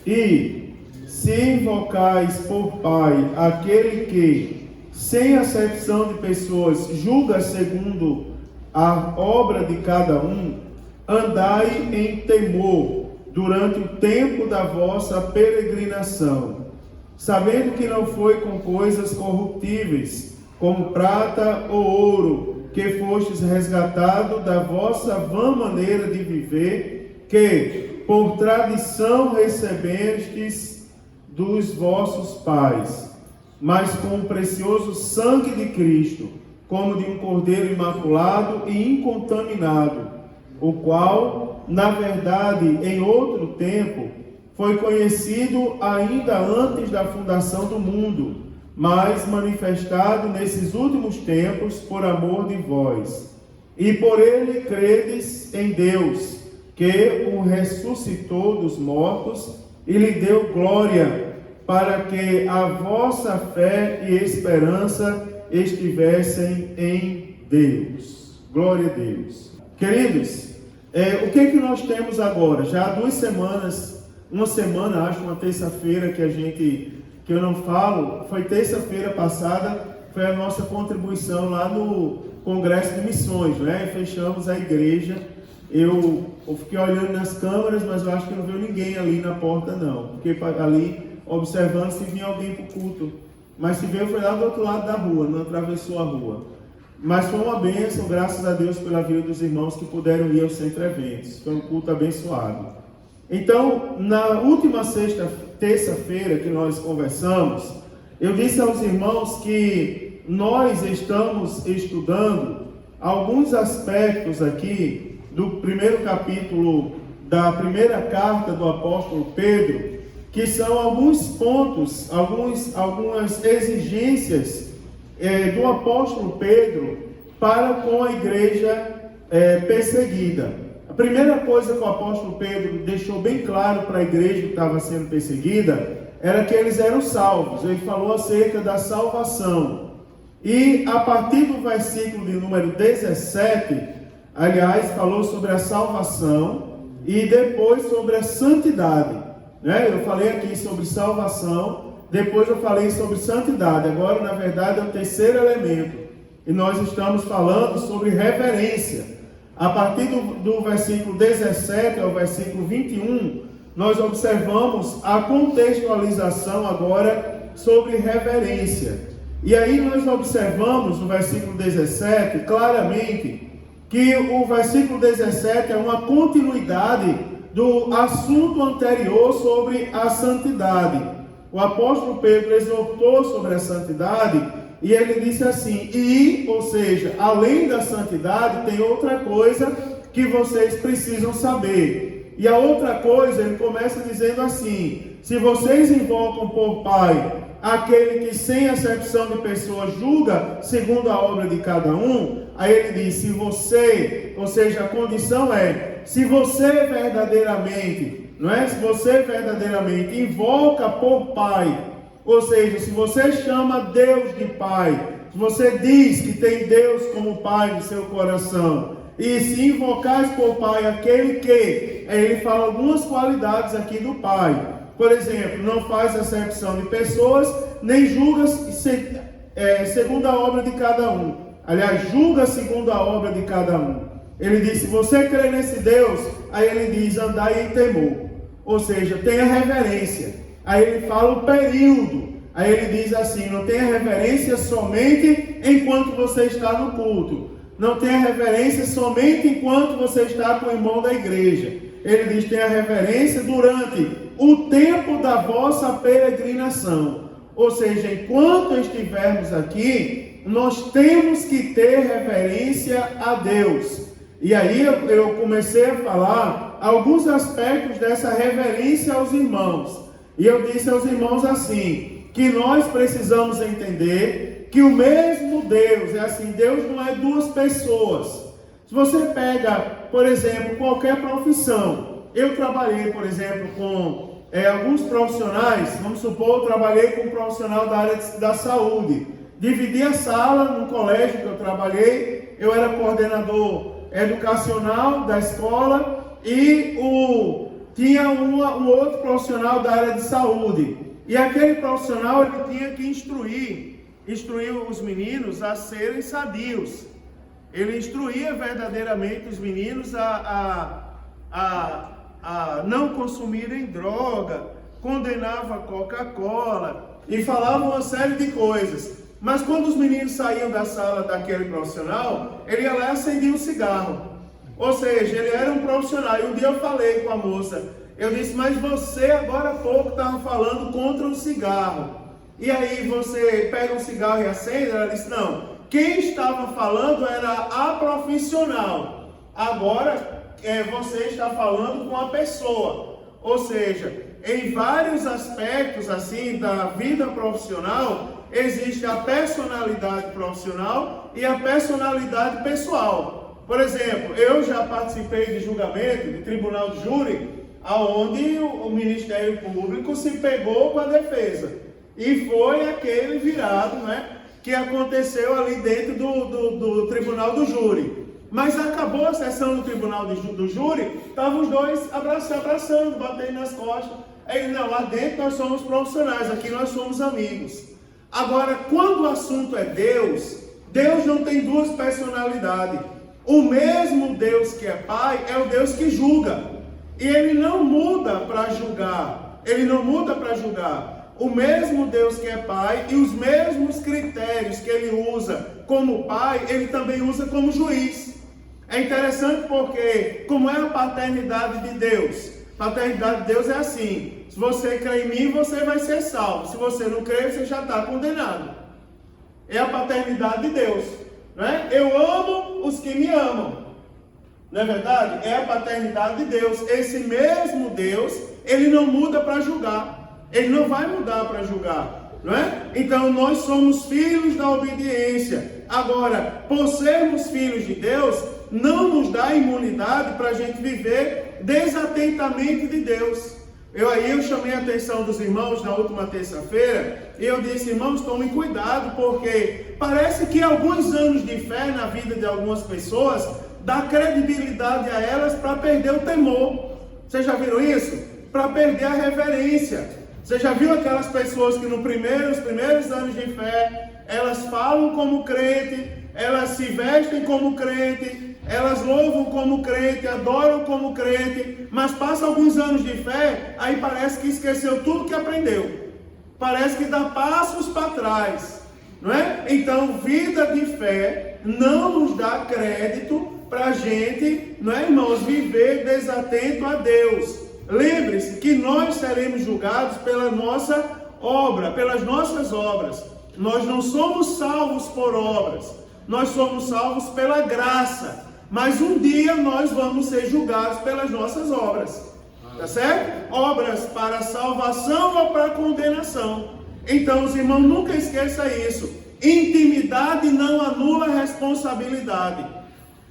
E se invocais por Pai aquele que, sem acepção de pessoas, julga segundo a obra de cada um, andai em temor durante o tempo da vossa peregrinação, sabendo que não foi com coisas corruptíveis, como prata ou ouro, que fostes resgatado da vossa vã maneira de viver, que por tradição recebestes dos vossos pais, mas com o precioso sangue de Cristo, como de um cordeiro imaculado e incontaminado, o qual, na verdade, em outro tempo, foi conhecido ainda antes da fundação do mundo, mas manifestado nesses últimos tempos por amor de vós. E por ele credes em Deus, que o ressuscitou dos mortos e lhe deu glória, para que a vossa fé e esperança estivessem em Deus. Glória a Deus. Queridos, o que nós temos agora? Já há 2 semanas, uma semana, acho, uma terça-feira que eu não falo, foi terça-feira passada, foi a nossa contribuição lá no Congresso de Missões, né? Fechamos a igreja. Eu fiquei olhando nas câmeras, mas eu acho que não viu ninguém ali na porta, não. Fiquei ali observando se vinha alguém para o culto. Mas se veio, foi lá do outro lado da rua, não atravessou a rua. Mas foi uma bênção, graças a Deus, pela vida dos irmãos que puderam ir aos Centro Eventos. Foi um culto abençoado. Então, na última terça-feira que nós conversamos, eu disse aos irmãos que nós estamos estudando alguns aspectos aqui do primeiro capítulo da primeira carta do apóstolo Pedro, que são alguns pontos, algumas exigências do apóstolo Pedro para com a igreja perseguida. A primeira coisa que o apóstolo Pedro deixou bem claro para a igreja que estava sendo perseguida era que eles eram salvos. Ele falou acerca da salvação. E a partir do versículo de número 17, aliás, falou sobre a salvação e depois sobre a santidade. Eu falei aqui sobre salvação, depois eu falei sobre santidade. Agora, na verdade, é o terceiro elemento. E nós estamos falando sobre reverência. A partir do versículo 17 ao versículo 21, nós observamos a contextualização agora sobre reverência. E aí nós observamos no versículo 17, claramente, que o versículo 17 é uma continuidade do assunto anterior sobre a santidade. O apóstolo Pedro exortou sobre a santidade e ele disse assim, ou seja, além da santidade tem outra coisa que vocês precisam saber. E a outra coisa, ele começa dizendo assim, se vocês invocam por Pai aquele que sem acepção de pessoas julga segundo a obra de cada um, aí ele diz, se você, ou seja, a condição é, se você verdadeiramente, se você verdadeiramente invoca por Pai, ou seja, se você chama Deus de Pai, se você diz que tem Deus como Pai no seu coração, e se invocais por Pai aquele que, ele fala algumas qualidades aqui do Pai. Por exemplo, não faz acepção de pessoas, nem julga segundo a obra de cada um. Aliás, julga segundo a obra de cada um. Ele diz, se você crê nesse Deus, aí ele diz, andai em temor. Ou seja, tenha reverência. Aí ele fala o período. Aí ele diz assim, não tenha reverência somente enquanto você está no culto. Não tenha reverência somente enquanto você está com o irmão da igreja. Ele diz, tenha reverência durante o tempo da vossa peregrinação. Ou seja, enquanto estivermos aqui, nós temos que ter reverência a Deus. E aí eu comecei a falar alguns aspectos dessa reverência aos irmãos. E eu disse aos irmãos assim, que nós precisamos entender que o mesmo Deus, Deus não é duas pessoas. Se você pega, por exemplo, qualquer profissão, eu trabalhei, por exemplo, com alguns profissionais, vamos supor, eu trabalhei com um profissional da área da saúde, dividi a sala no colégio que eu trabalhei, eu era coordenador educacional da escola e o tinha um outro profissional da área de saúde. E aquele profissional ele tinha que instruir os meninos a serem sadios. Ele instruía verdadeiramente os meninos a não consumirem droga, condenava Coca-Cola e falava uma série de coisas. Mas quando os meninos saíam da sala daquele profissional, ele ia lá e acendia um cigarro. Ou seja, ele era um profissional. E um dia eu falei com a moça, eu disse, mas você agora há pouco estava falando contra o cigarro. E aí você pega um cigarro e acende? Ela disse, não. Quem estava falando era a profissional. Agora você está falando com a pessoa. Ou seja, em vários aspectos assim da vida profissional, existe a personalidade profissional e a personalidade pessoal. Por exemplo, eu já participei de julgamento, de tribunal de júri, onde o Ministério Público se pegou com a defesa. E foi aquele virado, que aconteceu ali dentro do tribunal do júri. Mas acabou a sessão do tribunal do júri, estavam os dois se abraçando, batendo nas costas. Aí, não, lá dentro nós somos profissionais, aqui nós somos amigos. Agora, quando o assunto é Deus, Deus não tem duas personalidades. O mesmo Deus que é Pai é o Deus que julga. E Ele não muda para julgar. Ele não muda para julgar. O mesmo Deus que é Pai e os mesmos critérios que Ele usa como Pai, Ele também usa como juiz. É interessante porque, como é a paternidade de Deus? A paternidade de Deus é assim: se você crê em mim, você vai ser salvo. Se você não crê, você já está condenado. É a paternidade de Deus. Eu amo os que me amam. Não é verdade? É a paternidade de Deus. Esse mesmo Deus, Ele não muda para julgar. Ele não vai mudar para julgar. Não é? Então nós somos filhos da obediência. Agora, por sermos filhos de Deus, não nos dá imunidade para a gente viver desatentamente de Deus. Eu chamei a atenção dos irmãos na última terça-feira e eu disse, irmãos, tomem cuidado, porque parece que alguns anos de fé na vida de algumas pessoas dá credibilidade a elas para perder o temor. Vocês já viram isso? Para perder a reverência. Você já viu aquelas pessoas que nos primeiros anos de fé, elas falam como crente, elas se vestem como crente, elas louvam como crente, adoram como crente, mas passa alguns anos de fé, aí parece que esqueceu tudo que aprendeu. Parece que dá passos para trás, não é? Então, vida de fé não nos dá crédito para a gente, não é, irmãos, viver desatento a Deus. Lembre-se que nós seremos julgados pela nossa obra, pelas nossas obras. Nós não somos salvos por obras, nós somos salvos pela graça. Mas um dia nós vamos ser julgados pelas nossas obras. Tá certo? Obras para salvação ou para condenação. Então, os irmãos, nunca esqueça isso. Intimidade não anula responsabilidade.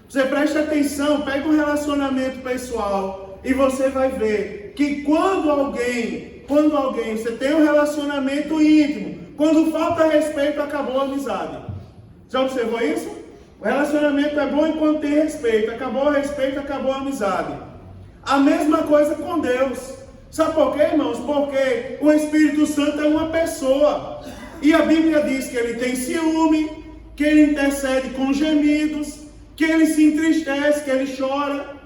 Você preste atenção, pega um relacionamento pessoal e você vai ver que quando alguém você tem um relacionamento íntimo, quando falta respeito, acabou a amizade. Já observou isso? O relacionamento é bom enquanto tem respeito. Acabou o respeito, acabou a amizade. A mesma coisa com Deus. Sabe por quê, irmãos? Porque o Espírito Santo é uma pessoa. E a Bíblia diz que ele tem ciúme, que ele intercede com gemidos, que ele se entristece, que ele chora.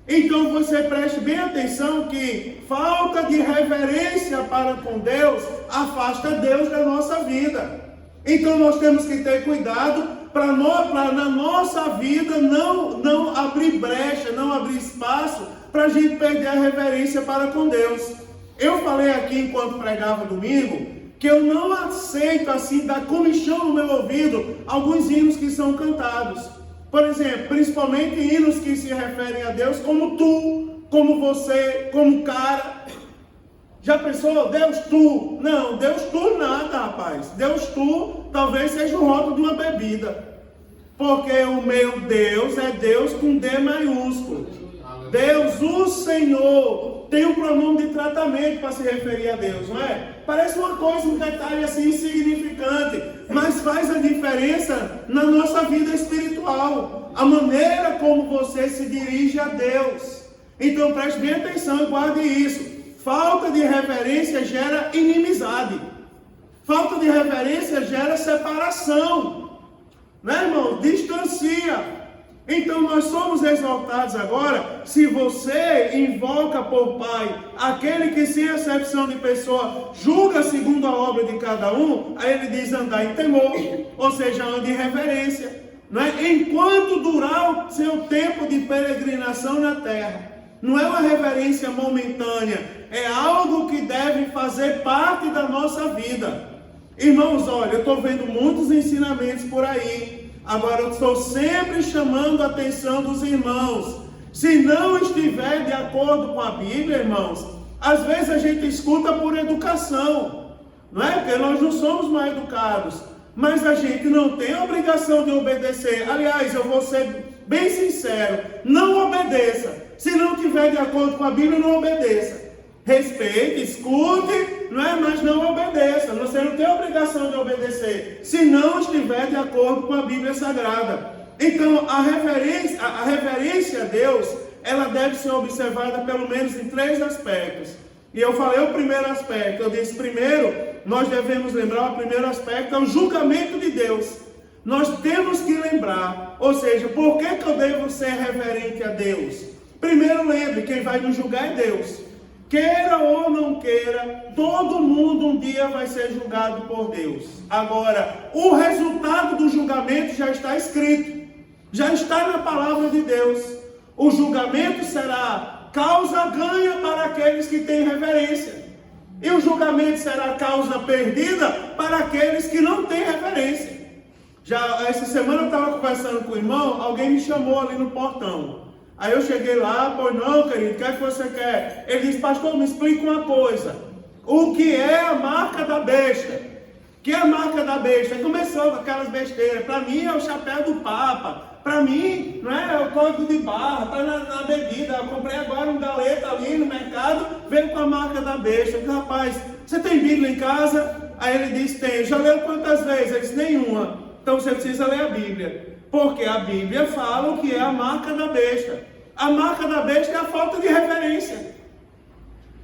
Então você preste bem atenção que falta de reverência para com Deus afasta Deus da nossa vida. Então nós temos que ter cuidado para na nossa vida não abrir brecha, não abrir espaço para a gente perder a reverência para com Deus. Eu falei aqui enquanto pregava domingo que eu não aceito assim dar comichão no meu ouvido alguns hinos que são cantados. Por exemplo, principalmente hinos que se referem a Deus como tu, como você, como cara. Já pensou? Deus tu? Não, Deus tu nada, rapaz. Deus tu talvez seja o rótulo de uma bebida. Porque o meu Deus é Deus com D maiúsculo. Deus, o Senhor, tem um pronome de tratamento para se referir a Deus, não é? Parece uma coisa, um detalhe assim insignificante, mas faz a diferença na nossa vida espiritual. A maneira como você se dirige a Deus. Então preste bem atenção e guarde isso. Falta de reverência gera inimizade. Falta de reverência gera separação. Né, irmão? Distancia. Então nós somos exaltados agora, se você invoca por Pai aquele que sem acepção de pessoa julga segundo a obra de cada um, aí ele diz andar em temor, ou seja, ande em reverência, né? Enquanto durar o seu tempo de peregrinação na terra. Não é uma reverência momentânea, é algo que deve fazer parte da nossa vida. Irmãos, olha, eu estou vendo muitos ensinamentos por aí. Agora eu estou sempre chamando a atenção dos irmãos. Se não estiver de acordo com a Bíblia, irmãos, às vezes a gente escuta por educação, não é? Porque nós não somos mal educados, mas a gente não tem a obrigação de obedecer. Aliás, eu vou ser bem sincero, não obedeça. Se não estiver de acordo com a Bíblia, não obedeça. Respeite, escute, não é? Mas não obedeça. Você não tem a obrigação de obedecer, se não estiver de acordo com a Bíblia Sagrada. Então, a reverência a Deus, ela deve ser observada pelo menos em 3 aspectos. E eu falei o primeiro aspecto. Eu disse primeiro, nós devemos lembrar, o primeiro aspecto é o julgamento de Deus. Nós temos que lembrar, ou seja, por que eu devo ser reverente a Deus? Primeiro lembre, quem vai nos julgar é Deus. Queira ou não queira, todo mundo um dia vai ser julgado por Deus. Agora, o resultado do julgamento já está escrito, já está na palavra de Deus. O julgamento será causa ganha para aqueles que têm reverência. E o julgamento será causa perdida para aqueles que não têm reverência. Já essa semana eu estava conversando com o irmão, alguém me chamou ali no portão. Aí eu cheguei lá, pois não, querido, o que é que você quer? Ele disse, pastor, me explica uma coisa. O que é a marca da besta? O que é a marca da besta? Ele começou com aquelas besteiras. Para mim é o chapéu do Papa. Para mim, não é o código de barra, está na bebida. Eu comprei agora um galeta ali no mercado, veio com a marca da besta. Eu disse, rapaz, você tem Bíblia em casa? Aí ele disse, tem. Já leu quantas vezes? Ele disse, nenhuma. Então você precisa ler a Bíblia. Porque a Bíblia fala o que é a marca da besta. A marca da besta é a falta de reverência.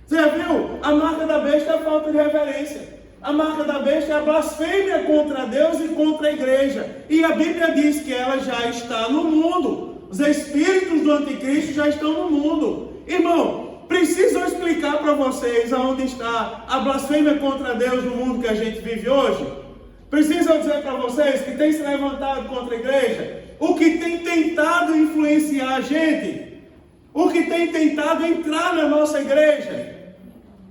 Você já viu? A marca da besta é a falta de reverência. A marca da besta é a blasfêmia contra Deus e contra a igreja. E a Bíblia diz que ela já está no mundo. Os espíritos do anticristo já estão no mundo. Irmão, preciso explicar para vocês aonde está a blasfêmia contra Deus no mundo que a gente vive hoje? Preciso dizer para vocês que tem se levantado contra a igreja, o que tem tentado influenciar a gente, o que tem tentado entrar na nossa igreja.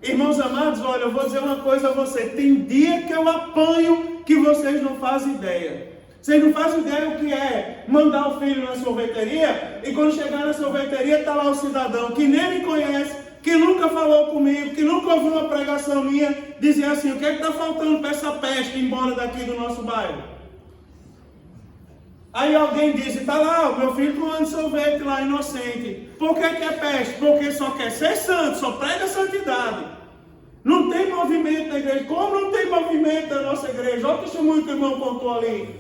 Irmãos amados, olha, eu vou dizer uma coisa a você, tem dia que eu apanho que vocês não fazem ideia. Vocês não fazem ideia o que é mandar o filho na sorveteria e quando chegar na sorveteria está lá o cidadão que nem me conhece, que nunca falou comigo, que nunca ouviu uma pregação minha, dizer assim, o que é que está faltando para essa peste ir embora daqui do nosso bairro? Aí alguém disse, está lá, o meu filho tomando sorvete lá, inocente. Por que é peste? Porque só quer ser santo, só prega santidade. Não tem movimento na igreja. Como não tem movimento na nossa igreja? Olha o testemunho que o irmão contou ali.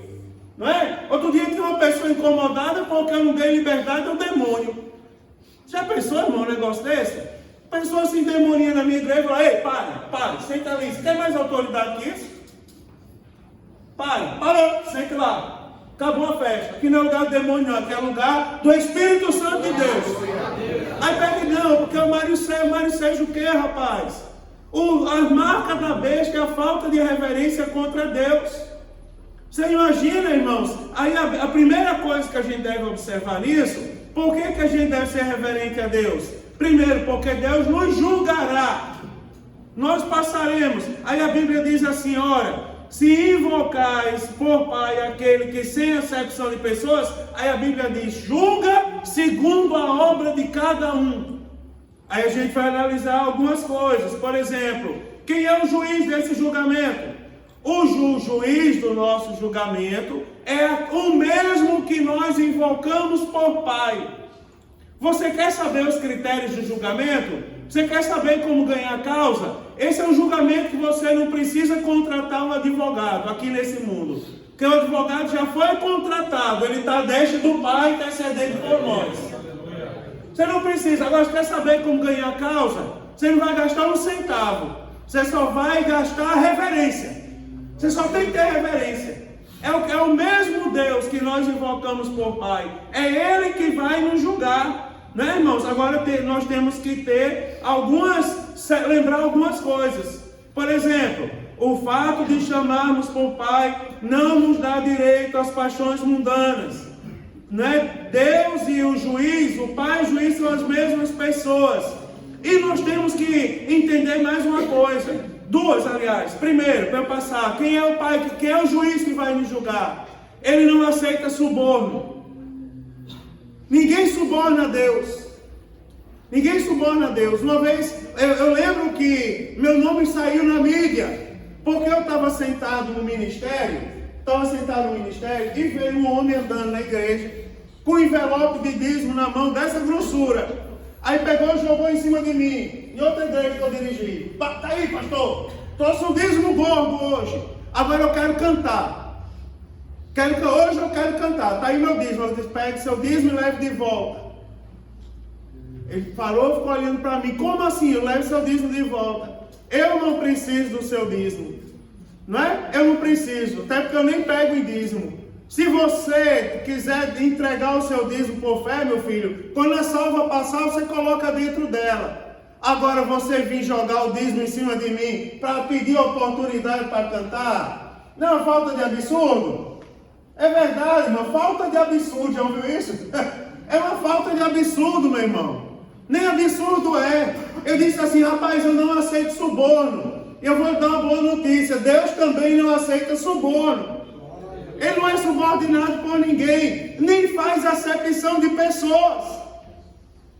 Não é? Outro dia tinha uma pessoa incomodada porque eu não dei liberdade ao demônio. Já pensou, irmão, um negócio desse? Pessoa assim, demoninha na minha igreja, fala, ei, pare, senta ali. Você tem mais autoridade que isso? Parou, senta lá. Acabou a festa. Aqui não é lugar do demônio, não. Aqui é lugar do Espírito Santo de Deus. Aí pega, não, porque o Mário Sérgio o quê, rapaz? A marca da besta é a falta de reverência contra Deus. Você imagina, irmãos? Aí a primeira coisa que a gente deve observar nisso, por que a gente deve ser reverente a Deus? Primeiro, porque Deus nos julgará. Nós passaremos. Aí a Bíblia diz assim, olha, se invocais por Pai aquele que sem acepção de pessoas, aí a Bíblia diz, julga segundo a obra de cada um. Aí a gente vai analisar algumas coisas. Por exemplo, quem é o juiz desse julgamento? O juiz do nosso julgamento é o mesmo que nós invocamos por Pai. Você quer saber os critérios de julgamento? Você quer saber como ganhar a causa? Esse é um julgamento que você não precisa contratar um advogado aqui nesse mundo. Porque o advogado já foi contratado, ele está à destra do Pai intercedendo por nós. Você não precisa. Agora, você quer saber como ganhar a causa? Você não vai gastar um centavo. Você só vai gastar a reverência. Você só tem que ter reverência. É o mesmo Deus que nós invocamos por Pai. É Ele que vai nos julgar. Né, irmãos? Agora nós temos que ter lembrar algumas coisas. Por exemplo, o fato de chamarmos por Pai não nos dá direito às paixões mundanas. Né? Deus e o juiz, o Pai e o juiz são as mesmas pessoas. E nós temos que entender mais uma coisa. Duas, aliás. Primeiro, para eu passar, quem é o Pai, quem é o juiz que vai nos julgar? Ele não aceita suborno. Ninguém suborna a Deus. Ninguém suborna a Deus. Uma vez, eu lembro que meu nome saiu na mídia, porque eu estava sentado no ministério, e veio um homem andando na igreja, com um envelope de dízimo na mão, dessa grossura. Aí pegou e jogou em cima de mim, em outra igreja que eu dirigi. Tá aí, pastor, trouxe um dízimo gordo hoje, agora eu quero cantar. Hoje eu quero cantar, tá aí meu dízimo. Eu disse, pegue seu dízimo e leve de volta. Ele parou e ficou olhando para mim. Como assim? Eu levo seu dízimo de volta. Eu não preciso do seu dízimo. Não é? Eu não preciso, até porque eu nem pego em dízimo. Se você quiser entregar o seu dízimo por fé, meu filho, quando a salva passar, você coloca dentro dela. Agora você vir jogar o dízimo em cima de mim para pedir oportunidade para cantar, não é uma falta de absurdo? É verdade, uma falta de absurdo, já ouviu isso? É uma falta de absurdo, meu irmão. Nem absurdo é. Eu disse assim, rapaz, eu não aceito suborno. Eu vou dar uma boa notícia, Deus também não aceita suborno. Ele não é subordinado por ninguém, nem faz acepção de pessoas.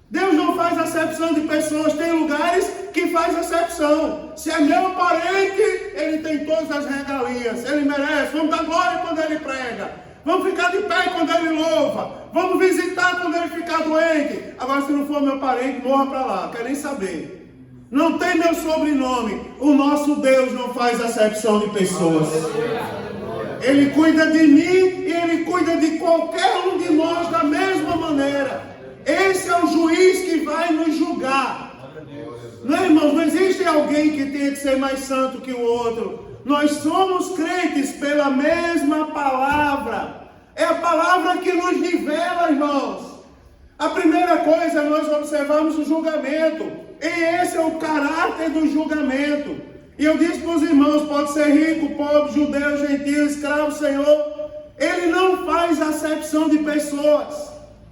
Deus não faz acepção de pessoas. Tem lugares que faz acepção. Se é meu parente, ele tem todas as regalias, ele merece. Vamos dar glória quando ele prega, vamos ficar de pé quando ele louva, vamos visitar quando ele ficar doente. Agora, se não for meu parente, morra para lá, quero nem saber. Não tem meu sobrenome. O nosso Deus não faz acepção de pessoas. Ele cuida de mim e Ele cuida de qualquer um de nós da mesma maneira. Esse é o juiz que vai nos julgar. Não, irmãos, não existe alguém que tenha que ser mais santo que o outro. Nós somos crentes pela mesma palavra. É a palavra que nos nivela, irmãos. A primeira coisa é nós observarmos o julgamento. E esse é o caráter do julgamento. E eu disse para os irmãos, pode ser rico, pobre, judeu, gentil, escravo, senhor. Ele não faz acepção de pessoas.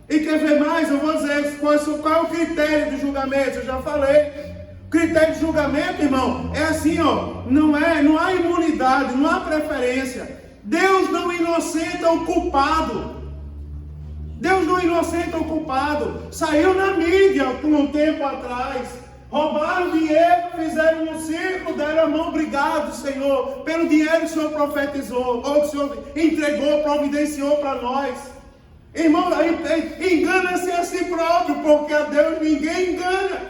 E quer ver mais? Eu vou dizer qual é o critério do julgamento. Eu já falei. O critério de julgamento, irmão, é assim, ó. Não há imunidade, não há preferência. Deus não inocenta o culpado. Deus não inocenta o culpado. Saiu na mídia por um tempo atrás. Roubaram dinheiro, fizeram um circo, deram a mão, obrigado, Senhor, pelo dinheiro que o Senhor profetizou, ou que o Senhor entregou, providenciou para nós. Irmão, engana-se a si próprio, porque a Deus ninguém engana.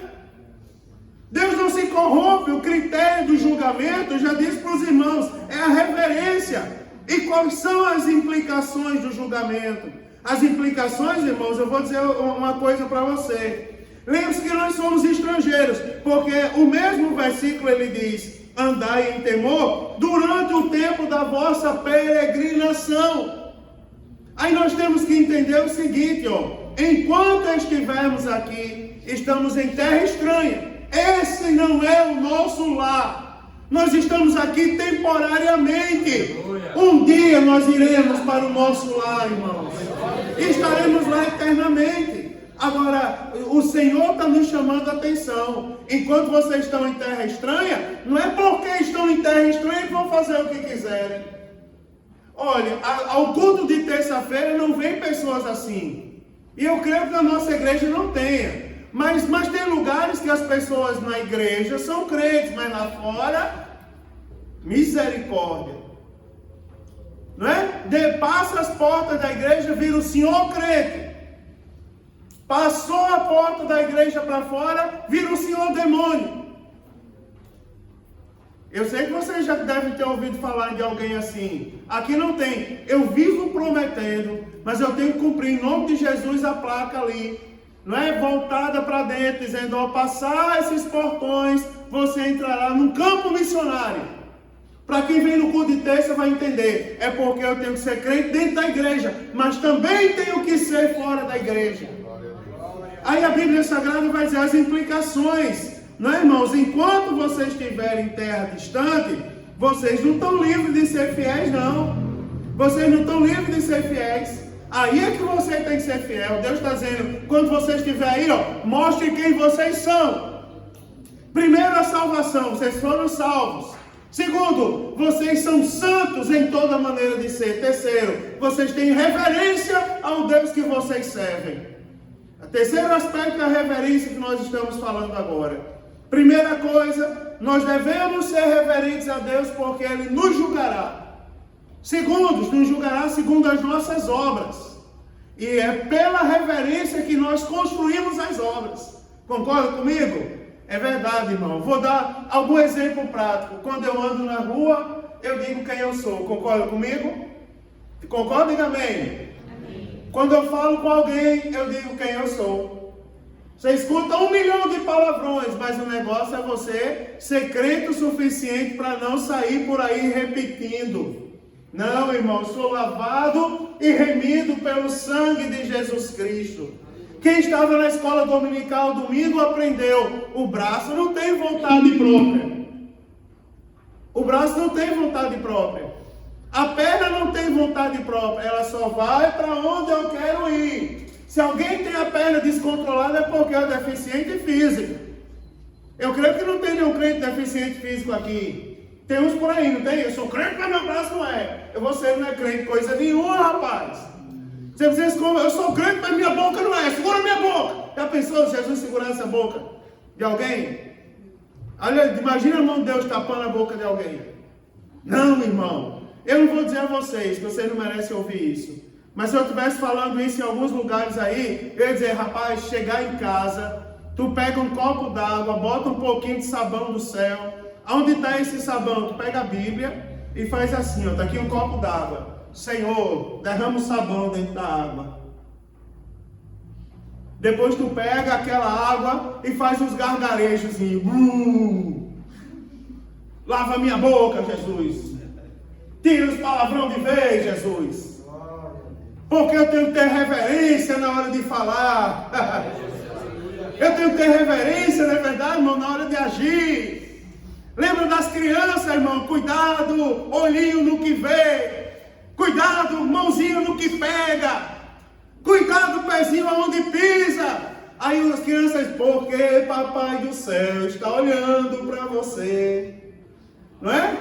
Deus não se corrompe. O critério do julgamento, eu já disse para os irmãos, é a reverência. E quais são as implicações do julgamento? As implicações, irmãos, eu vou dizer uma coisa para você. Lembre-se que nós somos estrangeiros, porque o mesmo versículo ele diz, andai em temor durante o tempo da vossa peregrinação. Aí nós temos que entender o seguinte, ó, enquanto estivermos aqui, estamos em terra estranha. Esse não é o nosso lar. Nós estamos aqui temporariamente. Um dia nós iremos para o nosso lar, irmãos. E estaremos lá eternamente. Agora, o Senhor está nos chamando a atenção. Enquanto vocês estão em terra estranha, não é porque estão em terra estranha que vão fazer o que quiserem. Olha, ao culto de terça-feira não vem pessoas assim. E eu creio que na nossa igreja não tenha. Mas tem lugares que as pessoas na igreja são crentes, mas lá fora, misericórdia. Não é? Passa as portas da igreja, vira o senhor crente. Passou a porta da igreja para fora, vira o senhor demônio. Eu sei que vocês já devem ter ouvido falar de alguém assim. Aqui não tem. Eu vivo prometendo, mas eu tenho que cumprir em nome de Jesus a placa ali. não é, voltada para dentro, dizendo, ao passar esses portões, você entrará num campo missionário. Para quem vem no culto de terça vai entender, é porque eu tenho que ser crente dentro da igreja, mas também tenho que ser fora da igreja. Aí a Bíblia Sagrada vai dizer as implicações, não é, irmãos? Enquanto vocês estiverem em terra distante, vocês não estão livres de ser fiéis, não. Vocês não estão livres de ser fiéis. Aí é que você tem que ser fiel. Deus está dizendo, quando você estiver aí, mostre quem vocês são. Primeiro, a salvação, vocês foram salvos. Segundo, vocês são santos em toda maneira de ser. Terceiro, vocês têm reverência ao Deus que vocês servem. O terceiro aspecto é a reverência que nós estamos falando agora. Primeira coisa, nós devemos ser reverentes a Deus porque Ele nos julgará. Segundo, nos julgará segundo as nossas obras. E é pela reverência que nós construímos as obras. Concorda comigo? É verdade, irmão. Vou dar algum exemplo prático. Quando eu ando na rua, eu digo quem eu sou. Concorda comigo? Concorda? Diga amém. Quando eu falo com alguém, eu digo quem eu sou. Você escuta 1 milhão de palavrões, mas o negócio é você ser crente o suficiente para não sair por aí repetindo. Não, irmão, sou lavado e remido pelo sangue de Jesus Cristo. Quem estava na escola dominical domingo aprendeu, o braço não tem vontade própria. O braço não tem vontade própria. A perna não tem vontade própria, ela só vai para onde eu quero ir. Se alguém tem a perna descontrolada é porque é deficiente físico. Eu creio que não tem nenhum crente deficiente físico aqui. Tem uns por aí, não tem? Eu sou crente, mas meu braço não é. Você não é crente coisa nenhuma, rapaz. Você diz como eu sou crente, mas minha boca não é. Segura minha boca. Já pensou se Jesus segurasse a boca de alguém? Olha, imagina a mão de Deus tapando a boca de alguém. Não, irmão. Eu não vou dizer a vocês, que vocês não merecem ouvir isso. Mas se eu estivesse falando isso em alguns lugares aí, eu ia dizer, rapaz, chegar em casa, tu pega um copo d'água, bota um pouquinho de sabão do céu. Aonde está esse sabão? Tu pega a Bíblia e faz assim, ó, tá aqui um copo d'água. Senhor, derrama o sabão dentro da água. Depois tu pega aquela água e faz uns gargarejos. Lava minha boca, Jesus. Tira os palavrão de vez, Jesus. Porque eu tenho que ter reverência na hora de falar. Eu tenho que ter reverência, não é verdade, irmão, na hora de agir. Lembra das crianças, irmão? Cuidado, olhinho no que vê. Cuidado, mãozinho no que pega. Cuidado, pezinho aonde pisa. Aí as crianças, porque papai do céu está olhando para você. Não é?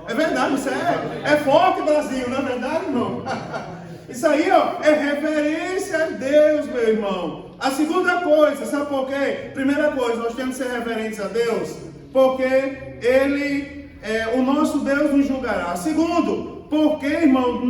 É verdade, isso é forte, Brasil, não é verdade, irmão? Isso aí, ó, é reverência a Deus, meu irmão. A segunda coisa, sabe por quê? Primeira coisa, nós temos que ser reverentes a Deus, porque o nosso Deus nos julgará. Segundo, porque, irmão,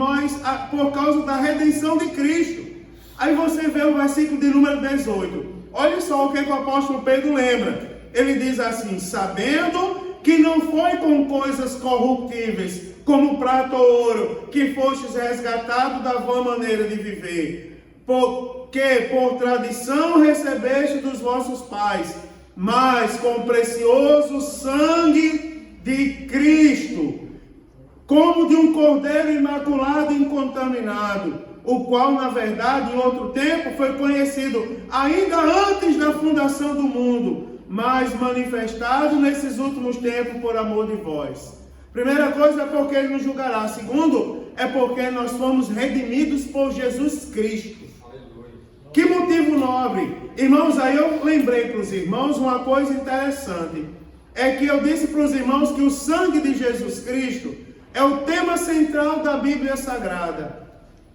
por causa da redenção de Cristo. Aí você vê o versículo de número 18. Olha só o que o apóstolo Pedro lembra. Ele diz assim, sabendo que não foi com coisas corruptíveis, como prata ou ouro, que fostes resgatados da vã maneira de viver, porque por tradição recebeste dos vossos pais, mas com o precioso sangue de Cristo, como de um cordeiro imaculado e incontaminado, o qual, na verdade, em outro tempo foi conhecido ainda antes da fundação do mundo, mas manifestado nesses últimos tempos por amor de vós. Primeira coisa é porque Ele nos julgará. Segundo, é porque nós fomos redimidos por Jesus Cristo. Que motivo nobre. Irmãos, aí eu lembrei para os irmãos uma coisa interessante. É que eu disse para os irmãos que o sangue de Jesus Cristo é o tema central da Bíblia Sagrada.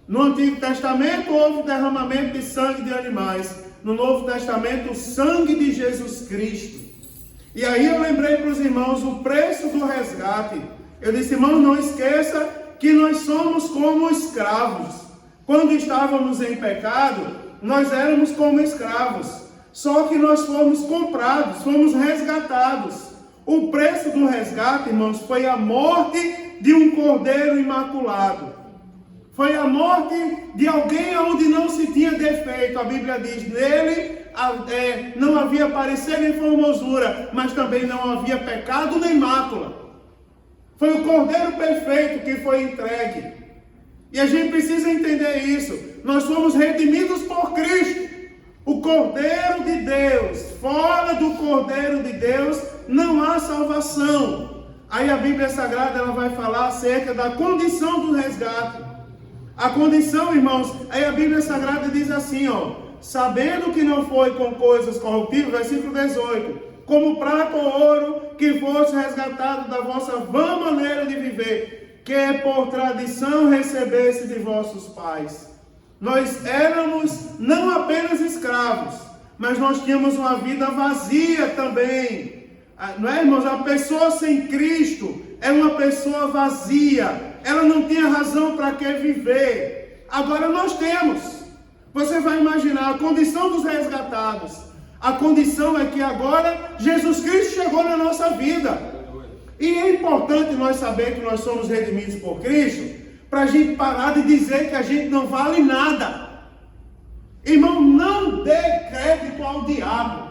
No Antigo Testamento houve derramamento de sangue de animais. No Novo Testamento, o sangue de Jesus Cristo. E aí eu lembrei para os irmãos o preço do resgate. Eu disse, irmão, não esqueça que nós somos como escravos. Quando estávamos em pecado, nós éramos como escravos. Só que nós fomos comprados, fomos resgatados. O preço do resgate, irmãos, foi a morte de um cordeiro imaculado. Foi a morte de alguém onde não se tinha defeito. A Bíblia diz, nele não havia parecer nem formosura, mas também não havia pecado nem mácula. Foi o Cordeiro perfeito que foi entregue. E a gente precisa entender isso. Nós somos redimidos por Cristo. O Cordeiro de Deus. Fora do Cordeiro de Deus não há salvação. Aí a Bíblia Sagrada ela vai falar acerca da condição do resgate. A condição, irmãos, aí a Bíblia Sagrada diz assim, sabendo que não foi com coisas corruptíveis, versículo 18, como prata ou ouro, que fosse resgatado da vossa vã maneira de viver, que por tradição recebesse de vossos pais. Nós éramos não apenas escravos, mas nós tínhamos uma vida vazia também. Não é, irmãos? A pessoa sem Cristo é uma pessoa vazia. Ela não tinha razão para que viver. Agora nós temos. Você vai imaginar a condição dos resgatados. A condição é que agora Jesus Cristo chegou na nossa vida. E é importante nós saber que nós somos redimidos por Cristo, para a gente parar de dizer que a gente não vale nada. Irmão, não dê crédito ao diabo.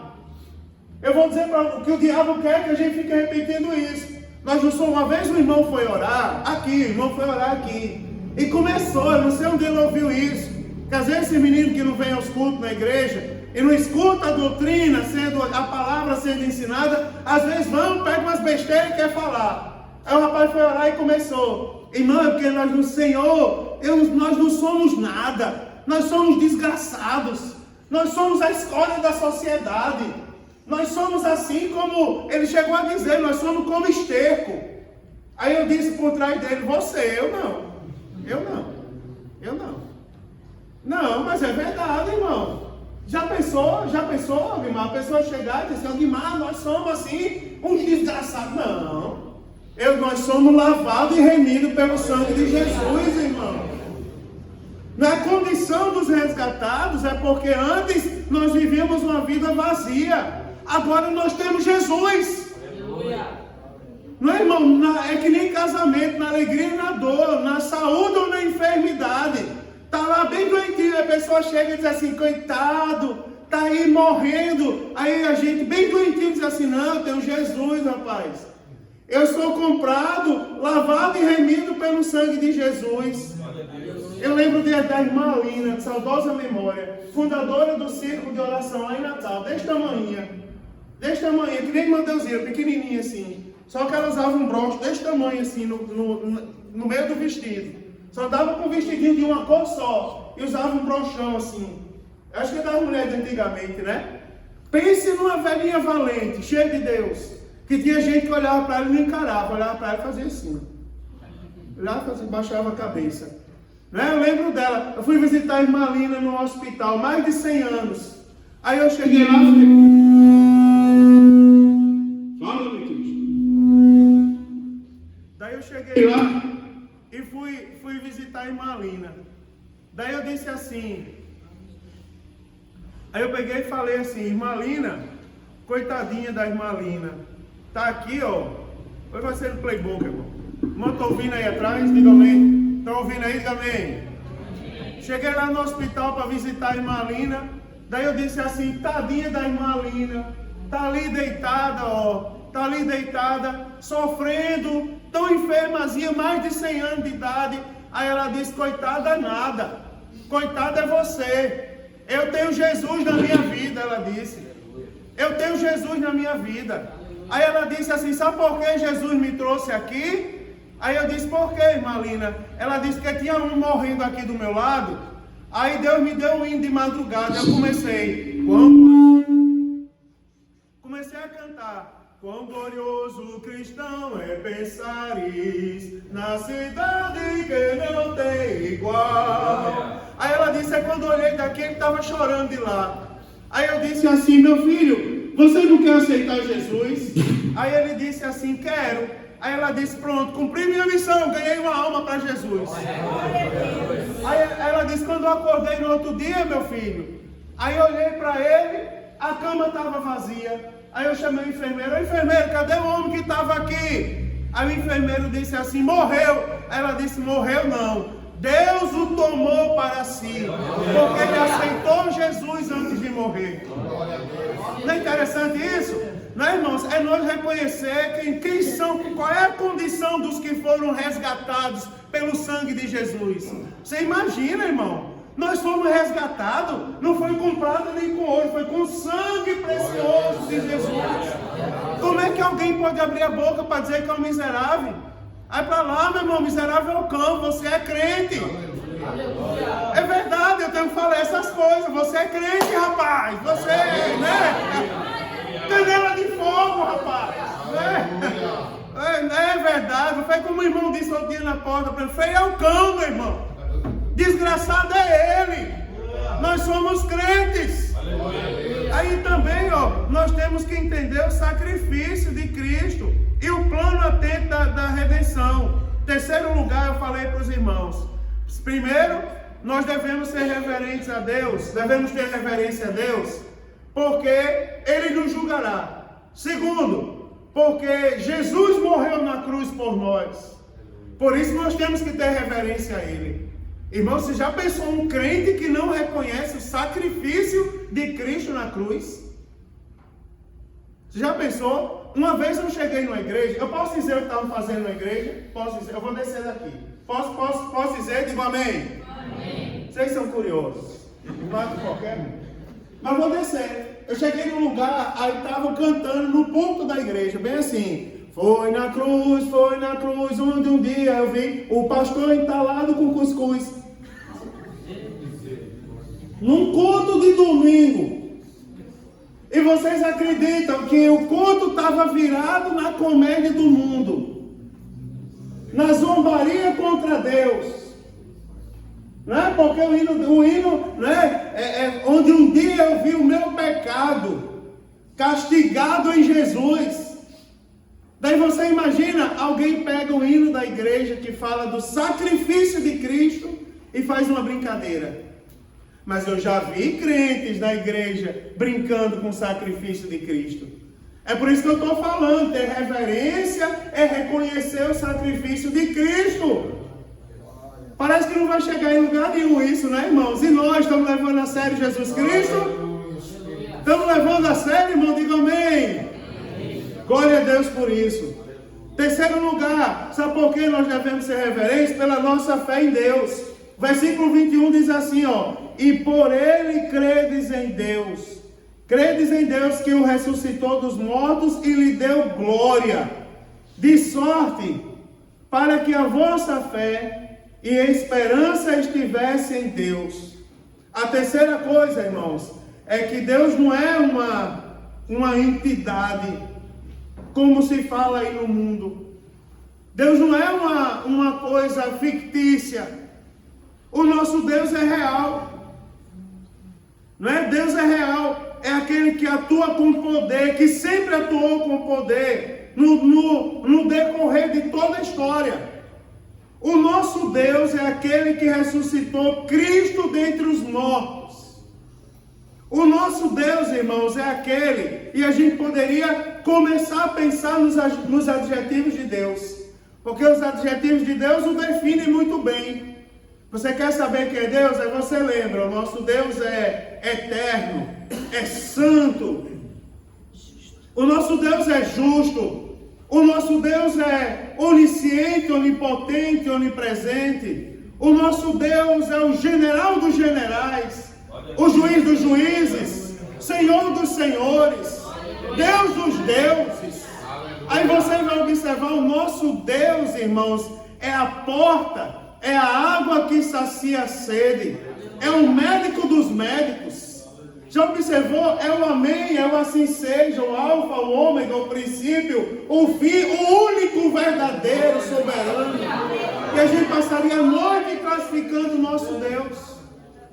Eu vou dizer para o que o diabo quer que a gente fique repetindo isso. Nós não somos, uma vez o irmão foi orar aqui, e começou, eu não sei onde ele ouviu isso, que às vezes esse menino que não vem aos cultos na igreja, e não escuta a doutrina, a palavra sendo ensinada, às vezes pega umas besteiras e quer falar. Aí o rapaz foi orar e começou, irmão, é porque nós no Senhor, nós não somos nada, nós somos desgraçados, nós somos a escória da sociedade. Nós somos assim como ele chegou a dizer, nós somos como esterco. Aí eu disse por trás dele, eu não. Não, mas é verdade, irmão. Já pensou, Guimar? A pessoa chegar e dizer, Guimar, nós somos assim, uns desgraçados. Não. Nós somos lavados e remidos pelo sangue de Jesus, irmão. Na condição dos resgatados é porque antes nós vivíamos uma vida vazia. Agora nós temos Jesus. Aleluia. Não é, irmão? É que nem casamento, na alegria e na dor, na saúde ou na enfermidade. Está lá bem doentinho, a pessoa chega e diz assim, coitado, está aí morrendo. Aí a gente bem doentinho diz assim, não, eu tenho Jesus, rapaz. Eu sou comprado, lavado e remido pelo sangue de Jesus. Eu lembro da irmã Alina, de saudosa memória, fundadora do círculo de oração lá em Natal, deste tamanho, que nem Mandeuzinha, pequenininha assim. Só que ela usava um broche deste tamanho assim, no meio do vestido. Só dava com um vestidinho de uma cor só. E usava um brochão assim. Acho que é das mulheres de antigamente, né? Pense numa velhinha valente, cheia de Deus. Que tinha gente que olhava para ela e não encarava. Olhava para ela e fazia assim. Olhava assim, baixava a cabeça. Né? Eu lembro dela. Eu fui visitar a irmã Lina no hospital, mais de 100 anos. Aí eu cheguei lá e falei... Fala, meu Cristo. Daí eu cheguei lá e fui visitar a irmã Lina. Daí eu disse assim... Aí eu peguei e falei assim, irmã Lina, coitadinha da irmã Lina, tá aqui, ó. Hoje vai ser no playbook, irmão. Irmão, tô ouvindo aí atrás? Diga amém. Estão ouvindo aí? Diga amém. Cheguei lá no hospital para visitar a irmã Lina. Daí eu disse assim, tadinha da irmã Lina, tá ali deitada, ó. Tá ali deitada, sofrendo, tão enfermazinha, mais de 100 anos de idade. Aí ela disse, coitada nada. Coitada é você. Eu tenho Jesus na minha vida, ela disse. Eu tenho Jesus na minha vida. Aí ela disse assim, sabe por que Jesus me trouxe aqui? Aí eu disse, por que, irmã Lina? Ela disse que tinha um morrendo aqui do meu lado. Aí Deus me deu um hino de madrugada. Eu comecei a cantar. Quão glorioso cristão é pensares na cidade que não tem igual. Aí ela disse, quando eu olhei daqui, ele estava chorando de lá. Aí eu disse assim, meu filho, você não quer aceitar Jesus? Aí ele disse assim, quero. Aí ela disse, pronto, cumpri minha missão, ganhei uma alma para Jesus. Aí ela disse, quando eu acordei no outro dia, meu filho, aí eu olhei para ele, a cama estava vazia. Aí eu chamei o enfermeiro, enfermeiro, cadê o homem que estava aqui? Aí o enfermeiro disse assim, morreu. Aí ela disse, morreu não. Deus o tomou para si, porque ele aceitou Jesus antes de morrer. Não é interessante isso? Não é, irmãos? É nós reconhecer quem são, qual é a condição dos que foram resgatados pelo sangue de Jesus. Você imagina, irmão? Nós fomos resgatados, não foi com prata nem com ouro, foi com o sangue precioso de Jesus. Como é que alguém pode abrir a boca para dizer que é um miserável? Vai para lá, meu irmão, miserável é o cão, você é crente. É verdade, eu tenho que falar essas coisas. Você é crente, rapaz. Você é, né? Canela de fogo, rapaz. É verdade. Foi como o irmão disse outro dia na porta para ele: feio é o cão, meu irmão. Desgraçado é ele. Nós somos crentes. Aí também, ó, nós temos que entender o sacrifício de Cristo e o plano atento da redenção. Terceiro lugar, eu falei para os irmãos. Primeiro, nós devemos ser reverentes a Deus, devemos ter reverência a Deus, porque Ele nos julgará. Segundo, porque Jesus morreu na cruz por nós. Por isso nós temos que ter reverência a Ele. Irmão, você já pensou um crente que não reconhece o sacrifício de Cristo na cruz? Você já pensou? Uma vez eu cheguei numa igreja, eu posso dizer o que estavam fazendo na igreja? Posso dizer, eu vou descer daqui. Posso dizer? Digo amém. Amém. Vocês são curiosos. Mato qualquer um. Mas vou descer. Eu cheguei num lugar, aí estavam cantando no púlpito da igreja, bem assim. Foi na cruz, onde um dia eu vi o pastor entalado com cuscuz. Num culto de domingo. E vocês acreditam que o culto estava virado na comédia do mundo, na zombaria contra Deus, né? Porque o hino, né? Onde um dia eu vi o meu pecado castigado em Jesus. Daí você imagina, alguém pega o hino da igreja que fala do sacrifício de Cristo e faz uma brincadeira. Mas eu já vi crentes na igreja brincando com o sacrifício de Cristo. É por isso que eu estou falando, ter reverência é reconhecer o sacrifício de Cristo. Parece que não vai chegar em lugar nenhum isso, né, irmãos? E nós estamos levando a sério Jesus Cristo? Estamos levando a sério, irmão? Diga amém. Glória a Deus por isso. Terceiro lugar, sabe por que nós devemos ser reverentes? Pela nossa fé em Deus. Versículo 21 diz assim, ó: e por ele credes em Deus. Credes em Deus que o ressuscitou dos mortos e lhe deu glória. De sorte, para que a vossa fé e a esperança estivesse em Deus. A terceira coisa, irmãos, é que Deus não é uma entidade, como se fala aí no mundo. Deus não é uma coisa fictícia. O nosso Deus é real. Não é? Deus é real. É aquele que atua com poder, que sempre atuou com poder no decorrer de toda a história. O nosso Deus é aquele que ressuscitou Cristo dentre os mortos. O nosso Deus, irmãos, é aquele, e a gente poderia começar a pensar nos adjetivos de Deus, porque os adjetivos de Deus o definem muito bem. Você quer saber quem é Deus? Aí você lembra, o nosso Deus é eterno, é santo, o nosso Deus é justo, o nosso Deus é onisciente, onipotente, onipresente, o nosso Deus é o general dos generais, o juiz dos juízes, Senhor dos senhores, Deus dos deuses. Aí você vai observar, o nosso Deus, irmãos, é a porta, é a água que sacia a sede, é o médico dos médicos. Já observou? É o amém, é o assim seja, o alfa, o ômega, o princípio, o fim, o único verdadeiro, soberano. E a gente passaria a noite classificando o nosso Deus.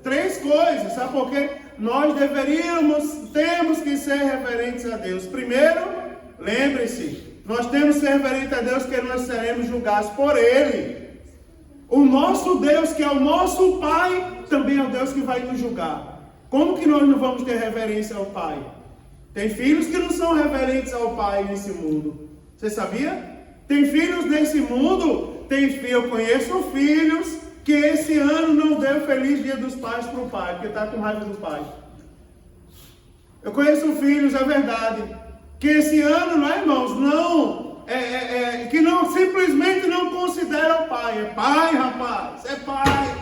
Três coisas, sabe por quê? Nós temos que ser reverentes a Deus. Primeiro, lembre-se, nós temos que ser reverentes a Deus, porque nós seremos julgados por Ele. O nosso Deus, que é o nosso Pai, também é o Deus que vai nos julgar. Como que nós não vamos ter reverência ao Pai? Tem filhos que não são reverentes ao Pai nesse mundo. Você sabia? Tem filhos nesse mundo, eu conheço filhos que esse ano não deu feliz dia dos pais para o pai, porque está com raiva do pai. Eu conheço filhos, é verdade, que esse ano, não é, irmãos, que não simplesmente não considera o pai. É pai, rapaz, é pai.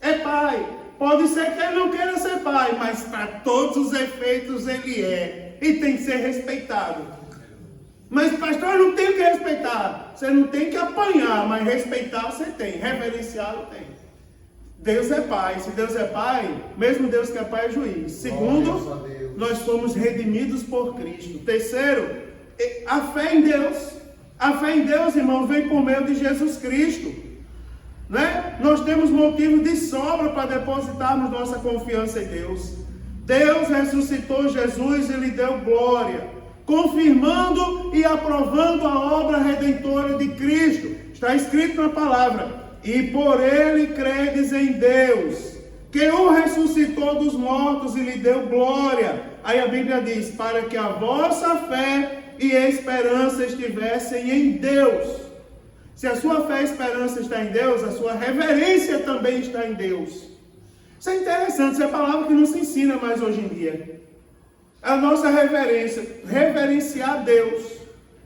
É pai. Pode ser que ele não queira ser pai, mas para todos os efeitos ele é. E tem que ser respeitado. Mas, pastor, eu não tenho que respeitar. Você não tem que apanhar, mas respeitar você tem. Reverenciá-lo tem. Deus é pai. Se Deus é pai, mesmo Deus que é pai é juiz. Segundo, nós fomos redimidos por Cristo. Terceiro, a fé em Deus. A fé em Deus, irmãos, vem por meio de Jesus Cristo. Né? Nós temos motivo de sobra para depositarmos nossa confiança em Deus. Deus ressuscitou Jesus e lhe deu glória, confirmando e aprovando a obra redentora de Cristo. Está escrito na palavra: e por ele credes em Deus, que o ressuscitou dos mortos e lhe deu glória. Aí a Bíblia diz: para que a vossa fé e esperança estivessem em Deus. Se a sua fé e esperança está em Deus, a sua reverência também está em Deus. Isso é interessante, isso é palavra que não se ensina mais hoje em dia. A nossa reverência, reverenciar Deus.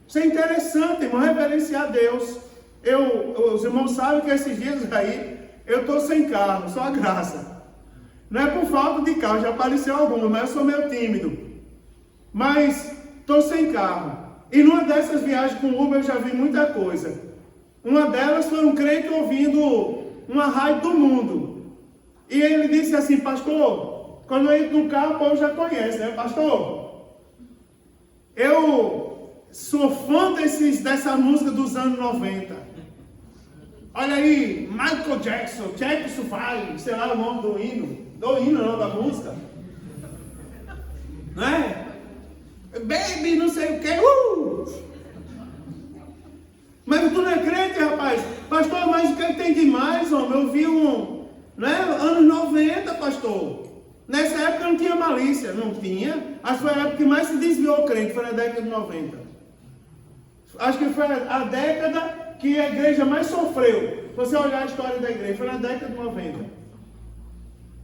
Isso é interessante, irmão, reverenciar Deus. Os irmãos sabem que esses dias aí, eu estou sem carro, só a graça. Não é por falta de carro, já apareceu alguma, mas eu sou meio tímido. Mas estou sem carro. E numa dessas viagens com o Uber eu já vi muita coisa. Uma delas foi um crente ouvindo uma rádio do mundo. E ele disse assim: pastor, quando eu entro no carro, o povo já conhece, né? Pastor, eu sou fã dessa música dos anos 90. Olha aí, Michael Jackson, Jackson vai, sei lá o nome do hino. Do hino não, da música. Não é? Baby, não sei o que. Mas tu não é crente, rapaz? Pastor, mas o que tem de mais, homem? Eu vi anos 90, pastor. Nessa época não tinha malícia. Não tinha. Acho que foi a época que mais se desviou o crente, foi na década de 90. Acho que foi a década que a igreja mais sofreu. Se você olhar a história da igreja, foi na década de 90.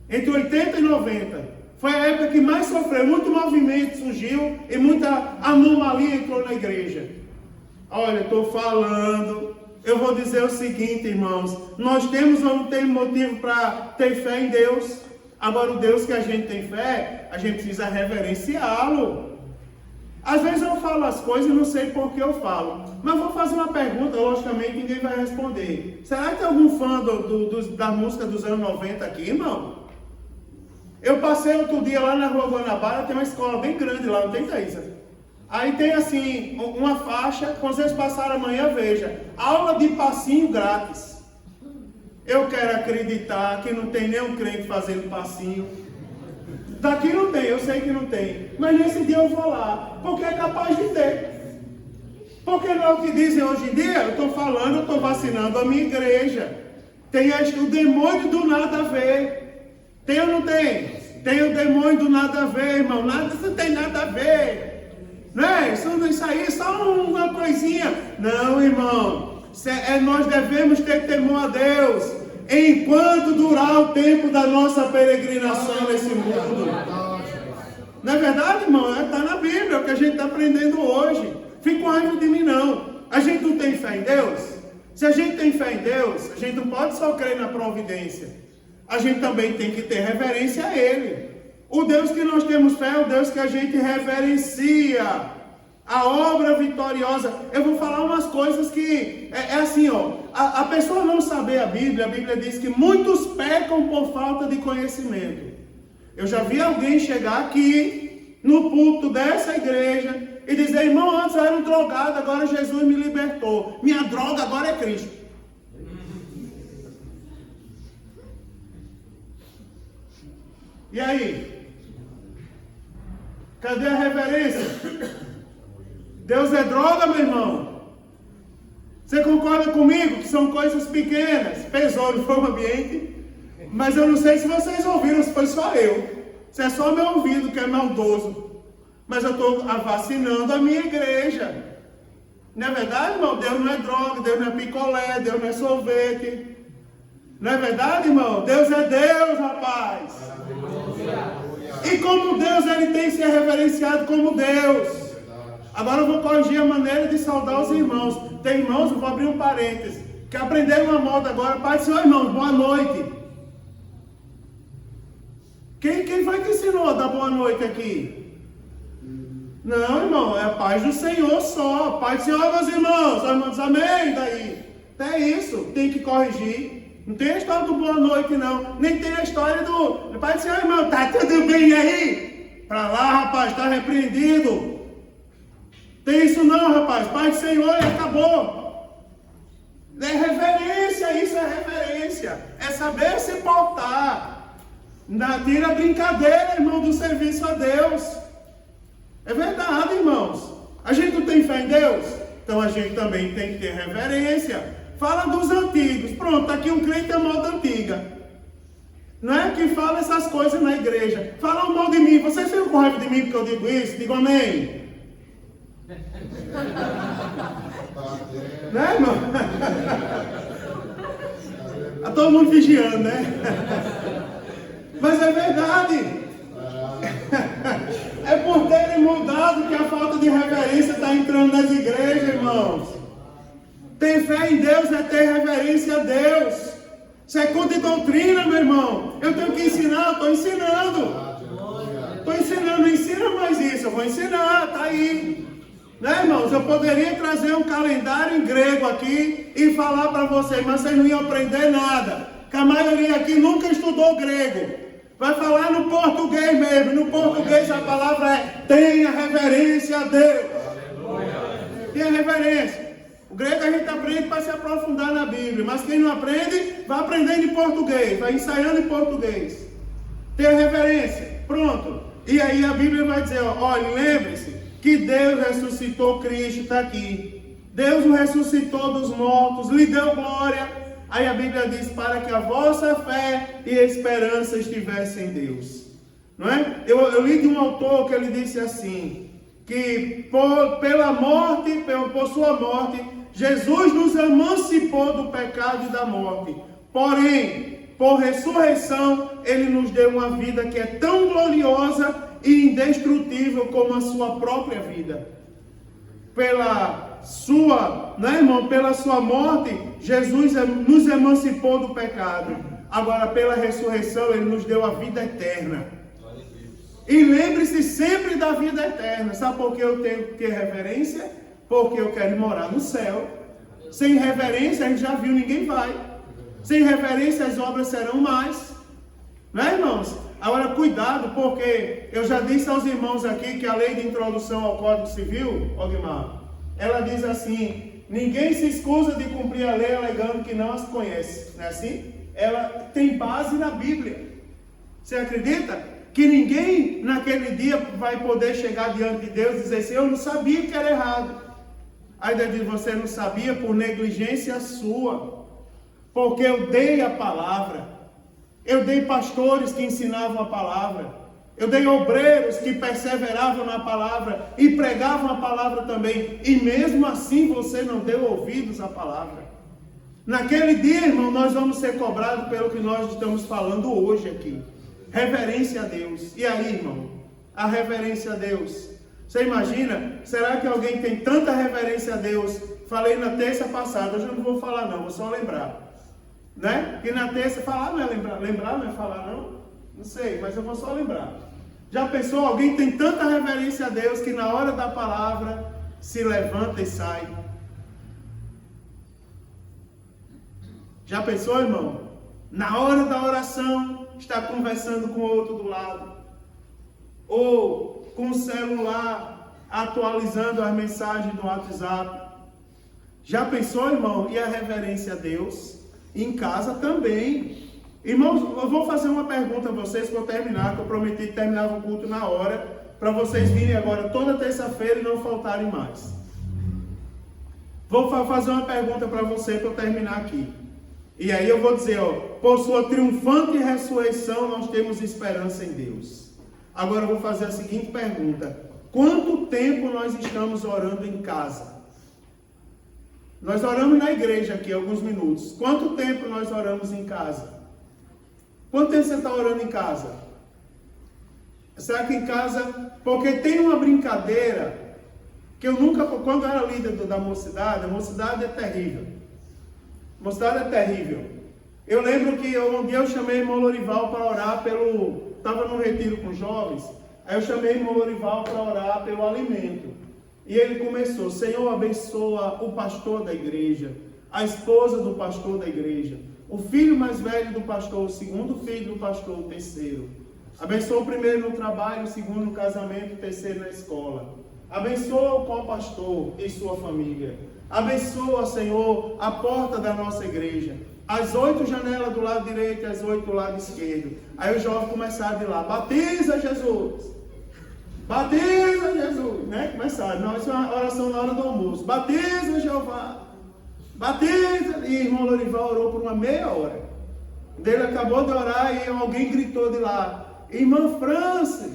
Entre 80 e 90. Foi a época que mais sofreu. Muito movimento surgiu e muita anomalia entrou na igreja. Olha, estou falando, eu vou dizer o seguinte, irmãos: nós temos ou não temos motivo para ter fé em Deus? Agora, o Deus que a gente tem fé, a gente precisa reverenciá-lo. Às vezes eu falo as coisas e não sei por que eu falo, mas vou fazer uma pergunta, logicamente ninguém vai responder. Será que tem algum fã da música dos anos 90 aqui, irmão? Eu passei outro dia lá na Rua Guanabara, tem uma escola bem grande lá, não tem, Thaisa? Aí tem assim, uma faixa, quando vocês passarem amanhã, veja, aula de passinho grátis. Eu quero acreditar que não tem nenhum crente fazendo passinho. Daqui não tem, eu sei que não tem. Mas nesse dia eu vou lá, porque é capaz de ter. Porque não é o que dizem hoje em dia? Eu estou falando, eu estou vacinando a minha igreja. Tem o demônio do nada a ver. Tem ou não tem? Tem o demônio do nada a ver, irmão. Nada, isso não tem nada a ver. Né? Isso aí é só uma coisinha. Não, irmão. Nós devemos ter temor a Deus enquanto durar o tempo da nossa peregrinação nesse mundo. Não é verdade, irmão? Está na Bíblia, é o que a gente está aprendendo hoje. Fica com raiva de mim, não. A gente não tem fé em Deus? Se a gente tem fé em Deus, a gente não pode só crer na providência. A gente também tem que ter reverência a Ele. O Deus que nós temos fé é o Deus que a gente reverencia. A obra vitoriosa. Eu vou falar umas coisas que é assim, ó. A pessoa não saber a Bíblia diz que muitos pecam por falta de conhecimento. Eu já vi alguém chegar aqui no púlpito dessa igreja e dizer: irmão, antes eu era um drogado, agora Jesus me libertou. Minha droga agora é Cristo. E aí? Cadê a reverência? Deus é droga, meu irmão? Você concorda comigo que são coisas pequenas? Pesou, não foi o ambiente? Mas eu não sei se vocês ouviram, se foi só eu. Se é só meu ouvido que é maldoso. Mas eu estou vacinando a minha igreja. Não é verdade, irmão? Deus não é droga, Deus não é picolé, Deus não é sorvete. Não é verdade, irmão? Deus é Deus, rapaz. E como Deus, ele tem que ser reverenciado como Deus. Agora eu vou corrigir a maneira de saudar os irmãos. Tem irmãos, eu vou abrir um parênteses, que aprenderam uma moda agora. Pai do Senhor, irmãos, boa noite. Quem foi que ensinou a dar boa noite aqui? Não, irmão, é a paz do Senhor só. Paz do Senhor, meus irmãos. Os irmãos, amém, daí. É isso, tem que corrigir. Não tem a história do boa noite, não. Nem tem a história do Pai do Senhor, irmão, tá tudo bem aí? Pra lá, rapaz, tá repreendido. Tem isso não, rapaz. Pai do Senhor e acabou. É reverência, isso é reverência. É saber se portar. Tira a brincadeira, irmão, do serviço a Deus. É verdade, irmãos. A gente não tem fé em Deus? Então a gente também tem que ter reverência. Fala dos antigos. Pronto, tá aqui um crente a moda antiga. Não é que fala essas coisas na igreja. Fala o mal de mim. Vocês ficam com raiva de mim porque eu digo isso? Digo amém. Né, irmão? Tá todo mundo vigiando, né? Mas é verdade. É por terem mudado que a falta de reverência está entrando nas igrejas, irmãos. Ter fé em Deus é ter reverência a Deus. Isso é culto de doutrina, meu irmão. Eu tenho que ensinar, eu estou ensinando. Estou ensinando, não ensina mais isso. Eu vou ensinar, está aí. Né, irmãos? Eu poderia trazer um calendário em grego aqui e falar para vocês, mas vocês não iam aprender nada. Que a maioria aqui nunca estudou grego. Vai falar no português mesmo. No português a palavra é tenha reverência a Deus. Tenha reverência. O grego a gente aprende para se aprofundar na Bíblia. Mas quem não aprende, vai aprendendo em português. Vai ensaiando em português. Tenha reverência. Pronto. E aí a Bíblia vai dizer, olha, lembre-se que Deus ressuscitou Cristo, está aqui. Deus o ressuscitou dos mortos, lhe deu glória. Aí a Bíblia diz, para que a vossa fé e esperança estivessem em Deus. Não é? Eu li de um autor que ele disse assim, que pela morte, por sua morte, Jesus nos emancipou do pecado e da morte. Porém, por ressurreição, ele nos deu uma vida que é tão gloriosa e indestrutível como a sua própria vida. Pela sua, né, irmão? Pela sua morte, Jesus nos emancipou do pecado. Agora, pela ressurreição, ele nos deu a vida eterna. E lembre-se sempre da vida eterna. Sabe por que eu tenho que ter reverência? Porque eu quero morar no céu. Sem reverência, a gente já viu, ninguém vai. Sem reverência, as obras serão mais. Não é, irmãos? Agora, cuidado, porque eu já disse aos irmãos aqui que a lei de introdução ao Código Civil, Ogmar, ela diz assim, ninguém se escusa de cumprir a lei alegando que não as conhece. Não é assim? Ela tem base na Bíblia. Você acredita? Que ninguém naquele dia vai poder chegar diante de Deus e dizer assim, eu não sabia que era errado. Aí Deus diz, você não sabia por negligência sua. Porque eu dei a palavra. Eu dei pastores que ensinavam a palavra. Eu dei obreiros que perseveravam na palavra e pregavam a palavra também. E mesmo assim você não deu ouvidos à palavra. Naquele dia, irmão, nós vamos ser cobrados pelo que nós estamos falando hoje aqui. Reverência a Deus. E aí, irmão? A reverência a Deus. Você imagina? Será que alguém tem tanta reverência a Deus? Falei na terça passada, hoje eu não vou falar não, vou só lembrar. Né? Que na terça falar não é lembrar não é falar não? Não sei, mas eu vou só lembrar. Já pensou? Alguém tem tanta reverência a Deus que na hora da palavra se levanta e sai. Já pensou, irmão? Na hora da oração está conversando com o outro do lado. Ou com o celular atualizando as mensagens do WhatsApp. Já pensou, irmão? E a reverência a Deus? Em casa também. Irmãos, eu vou fazer uma pergunta a vocês para eu terminar, que eu prometi que terminava o culto na hora, para vocês virem agora toda terça-feira e não faltarem mais. Vou fazer uma pergunta para você para eu terminar aqui. E aí eu vou dizer, por sua triunfante ressurreição nós temos esperança em Deus. Agora eu vou fazer a seguinte pergunta. Quanto tempo nós estamos orando em casa? Nós oramos na igreja aqui alguns minutos. Quanto tempo nós oramos em casa? Quanto tempo você está orando em casa? Será que em casa... Porque tem uma brincadeira que eu nunca... Quando eu era líder da mocidade, a mocidade é terrível. A mocidade é terrível. Eu lembro que um dia eu chamei o irmão Lorival para orar pelo... Estava num retiro com jovens. Aí eu chamei o irmão Lorival para orar pelo alimento. E ele começou: Senhor, abençoa o pastor da igreja, a esposa do pastor da igreja, o filho mais velho do pastor, o segundo filho do pastor, o terceiro. Abençoa o primeiro no trabalho, o segundo no casamento, o terceiro na escola. Abençoa o co-pastor e sua família. Abençoa, Senhor, a porta da nossa igreja. As 8 janelas do lado direito e as 8 do lado esquerdo. Aí os jovens começaram de lá: batiza Jesus! Batiza Jesus, né? Começaram. Não, isso é uma oração na hora do almoço. Batiza Jeová. Batiza. E o irmão Lorival orou por uma meia hora. Ele acabou de orar e alguém gritou de lá: irmã França,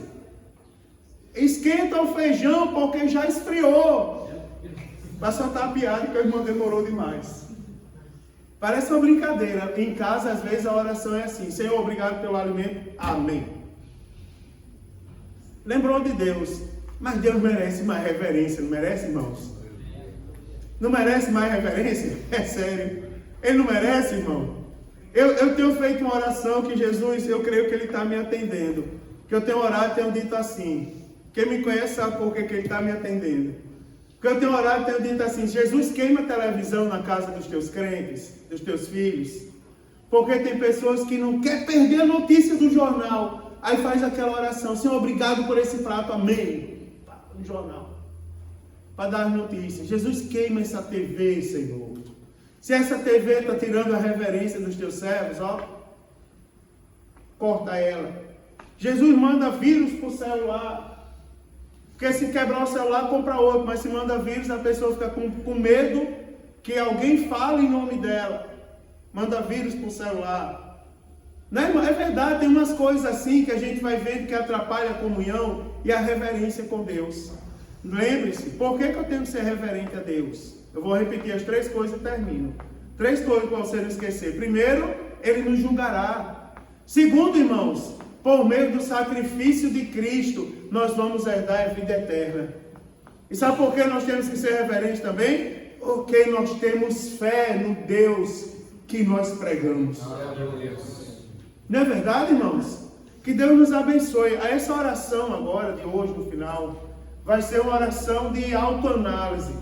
esquenta o feijão porque já esfriou. Para soltar a piada que o irmão demorou demais. Parece uma brincadeira. Em casa, às vezes, a oração é assim: Senhor, obrigado pelo alimento. Amém. Lembrou de Deus, mas Deus merece mais reverência, não merece, irmãos? Não merece mais reverência? É sério. Ele não merece, irmão? Eu tenho feito uma oração que Jesus, eu creio que Ele está me atendendo. Que eu tenho orado e tenho dito assim. Quem me conhece sabe por que Ele está me atendendo. Que eu tenho orado e tenho dito assim: Jesus, queima a televisão na casa dos teus crentes, dos teus filhos. Porque tem pessoas que não querem perder a notícia do jornal. Aí faz aquela oração: Senhor, obrigado por esse prato, amém. No jornal. Para dar as notícias. Jesus, queima essa TV, Senhor. Se essa TV está tirando a reverência dos teus servos, ó, corta ela. Jesus, manda vírus para o celular. Porque se quebrar o celular, compra outro. Mas se manda vírus, a pessoa fica com medo que alguém fale em nome dela. Manda vírus para o celular. Não é verdade, tem umas coisas assim que a gente vai vendo que atrapalha a comunhão e a reverência com Deus. Lembre-se, por que eu tenho que ser reverente a Deus? Eu vou repetir as 3 coisas e termino. 3 coisas para você não esquecer. Primeiro, Ele nos julgará. Segundo, irmãos, por meio do sacrifício de Cristo, nós vamos herdar a vida eterna. E sabe por que nós temos que ser reverentes também? Porque nós temos fé no Deus que nós pregamos. Não é verdade, irmãos? Que Deus nos abençoe. Essa oração agora, de hoje, no final, vai ser uma oração de autoanálise.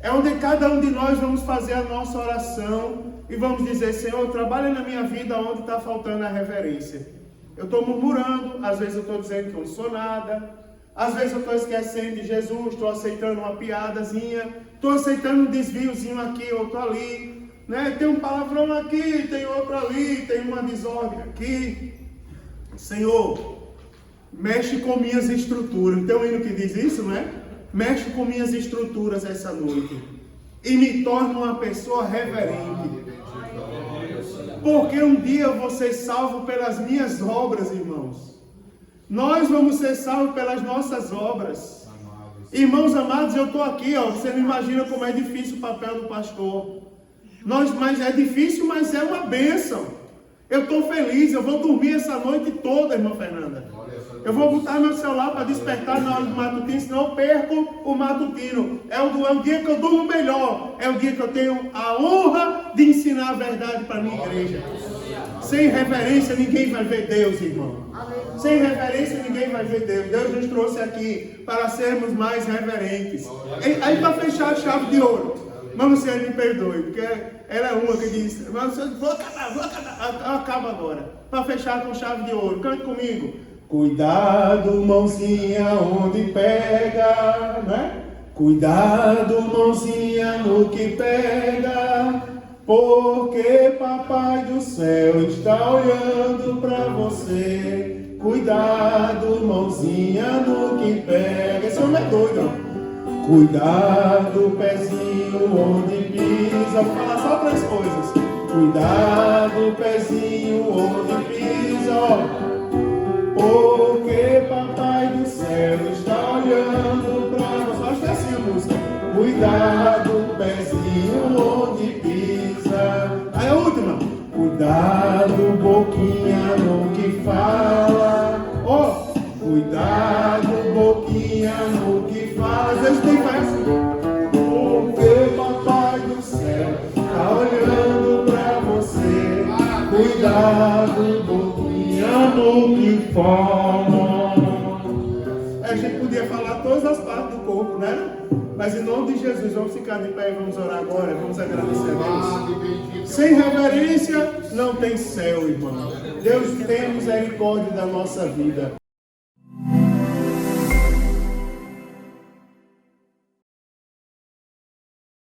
É onde cada um de nós vamos fazer a nossa oração e vamos dizer: Senhor, trabalha na minha vida onde está faltando a reverência. Eu estou murmurando, às vezes eu estou dizendo que eu não sou nada, às vezes eu estou esquecendo de Jesus, estou aceitando uma piadazinha, estou aceitando um desviozinho aqui, outro ali. Né? Tem um palavrão aqui, tem outro ali, tem uma desordem aqui. Senhor, mexe com minhas estruturas. Tem um hino que diz isso, né? Mexe com minhas estruturas essa noite e me torna uma pessoa reverente. Porque um dia eu vou ser salvo pelas minhas obras, irmãos. Nós vamos ser salvos pelas nossas obras. Irmãos amados, eu estou aqui, ó, você não imagina como é difícil o papel do pastor. Mas é difícil, mas é uma bênção. Eu estou feliz, eu vou dormir essa noite toda, irmã Fernanda. Eu vou botar meu celular para despertar na hora do matutino, senão eu perco o matutino. É o dia que eu durmo melhor. É o dia que eu tenho a honra de ensinar a verdade para a minha igreja. Sem reverência ninguém vai ver Deus, irmão. Sem reverência ninguém vai ver Deus. Deus nos trouxe aqui para sermos mais reverentes. Aí para fechar a chave de ouro. Mas você me perdoe, porque ela é uma que diz: mas vou acabar, acaba agora. Para fechar com chave de ouro, cante comigo. Cuidado, mãozinha, onde pega, né? Cuidado, mãozinha, no que pega, porque Papai do céu está olhando para você. Cuidado, mãozinha, no que pega. Esse homem é doido. Cuidado, pezinho, onde pisa. Vou falar só 3 coisas. Cuidado, pezinho, onde pisa. Porque Papai do céu está olhando para nós. Acho que é assim a música. Cuidado, pezinho, onde pisa. Aí a última. Cuidado, boquinha, no que fala. Cuidado, boquinha, no que faz. Eles têm faz. Porque papai do céu tá olhando pra você. Cuidado, boquinha, no que faz. A gente podia falar todas as partes do corpo, né? Mas em nome de Jesus, vamos ficar de pé e vamos orar agora. Vamos agradecer a Deus. Sem reverência não tem céu, irmão. Deus tem misericórdia da nossa vida.